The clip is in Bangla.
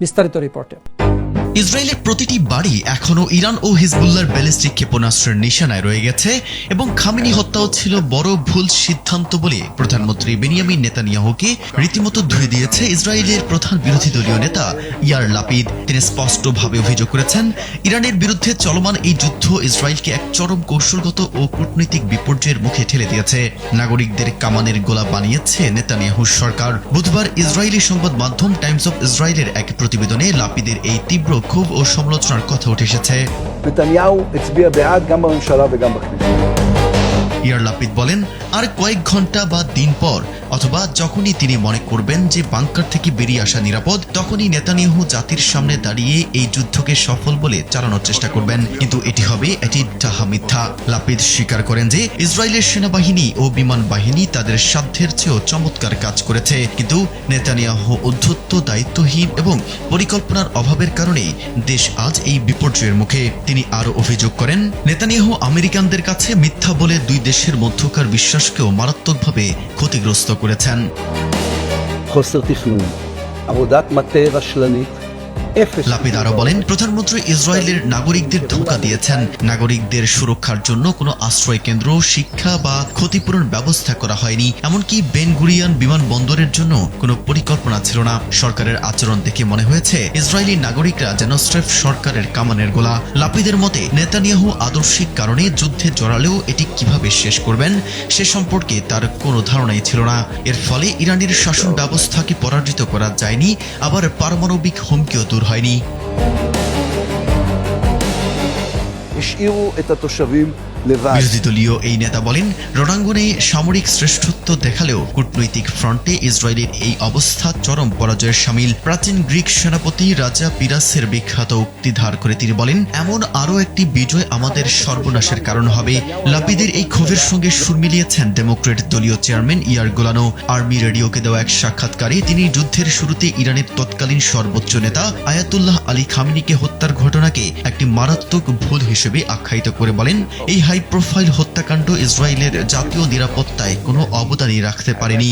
বিস্তারিত রিপোর্টে। ইসরায়েলের প্রতিটি বাড়ি এখনো ইরান ও হিজবুল্লাহর ব্যালিস্টিক ক্ষেপণাস্ত্রের নিশানায় রয়ে গেছে এবং খামেনি হত্যাও ছিল বড় ভুল সিদ্ধান্ত বলে প্রধানমন্ত্রী বেনিয়ামিন নেতানিয়াহুকে রীতিমতো ধুয়ে দিয়েছে ইসরায়েলের প্রধান বিরোধী দলীয় নেতা ইয়ার লাপিদ। তিনি স্পষ্টভাবে অভিযোগ করেছেন, ইরানের বিরুদ্ধে চলমান এই যুদ্ধ ইসরায়েলকে এক চরম কৌশলগত ও কূটনৈতিক বিপর্যয়ের মুখে ঠেলে দিয়েছে। নাগরিকদের কামানের গোলা বানিয়েছে নেতানিয়াহুর সরকার। বুধবার ইসরায়েলি সংবাদ মাধ্যম টাইমস অফ ইসরায়েলের এক প্রতিবেদনে লাপিদের এই তীব্র ক্ষোভ ও সমালোচনার কথা উঠে এসেছে। נתניהו הצביע בעד גם בממשלה וגם בכנסת. ইয়ার লাপিদ বলেন, আর কয়েক ঘন্টা বা দিন পর অথবা যখনই তিনি মনে করবেন যে বাংকার থেকে বেরিয়ে আসা নিরাপদ, তখনই নেতানিয়াহু জাতির সামনে দাঁড়িয়ে এই যুদ্ধকে সফল বলে চালানোর চেষ্টা করবেন। কিন্তু এটি হবে এটি ডাহা মিথ্যা। লাপিদ স্বীকার করেন যে ইসরায়েলের সেনাবাহিনী ও বিমান বাহিনী তাদের সাধ্যের চেয়েও চমৎকার কাজ করেছে, কিন্তু নেতানিয়াহু উদ্ধত্ত, দায়িত্বহীন এবং পরিকল্পনার অভাবের কারণেই দেশ আজ এই বিপর্যয়ের মুখে। তিনি আরও অভিযোগ করেন, নেতানিয়াহু আমেরিকানদের কাছে মিথ্যা বলে দুই দেশের মধ্যকার বিশ্বাসকেও মারাত্মকভাবে ক্ষতিগ্রস্ত করেছেন। חוסר תכנון, עבודת מטה רשלנית, אפס. লাপিদ আরো বলেন, প্রধানমন্ত্রী ইসরায়েলের নাগরিকদের ধোঁকা দিয়েছেন। নাগরিকদের সুরক্ষার জন্য কোনো আশ্রয় কেন্দ্র, শিক্ষা বা ক্ষতিপূরণ ব্যবস্থা করা হয়নি। এমনকি বেন গুরিয়ান বিমানবন্দরের জন্য কোনো পরিকল্পনা ছিল না। সরকারের আচরণ দেখে মনে হয়েছে ইসরায়েলি নাগরিকরা যেন স্রেফ সরকারের কামানের গোলা। লাপিদের মতে, নেতানিয়াহু আদর্শিক কারণে যুদ্ধে জড়ালেও এটি কিভাবে শেষ করবেন সে সম্পর্কে তার কোনো ধারণাই ছিল না। এর ফলে ইরানের শাসন ব্যবস্থাকে পরাজিত করা যায়নি, আবার পারমাণবিক হুমকিও দূর হয়নি। השאירו את התושבים לבד. বিরোধী দলীয় এই নেতা বলেন, রণাঙ্গনে সামরিক শ্রেষ্ঠত্ব দেখালেও কূটনৈতিক ফ্রন্টে ইসরায়েলের এই অবস্থা চরম পরাজয়ের শামিল। প্রাচীন গ্রিক সেনাপতি রাজা পিরাসের বিখ্যাত উক্তি ধার করে তিনি বলেন, এমন আরও একটি বিজয় আমাদের সর্বনাশের কারণ হবে। লাপিদের এই ক্ষোভের সঙ্গে সুর মিলিয়েছেন ডেমোক্রেট দলীয় চেয়ারম্যান ইয়ার গোলানো। আর্মি রেডিওকে দেওয়া এক সাক্ষাৎকারে তিনি যুদ্ধের শুরুতে ইরানের তৎকালীন সর্বোচ্চ নেতা আয়াতুল্লাহ আলী খামেনিকে হত্যার ঘটনাকে একটি মারাত্মক ভুল হিসেবে আখ্যায়িত করে বলেন, এই হাই প্রোফাইল হত্যাকাণ্ড ইসরায়েলের জাতীয় নিরাপত্তায় কোনো অবদানই রাখতে পারেনি।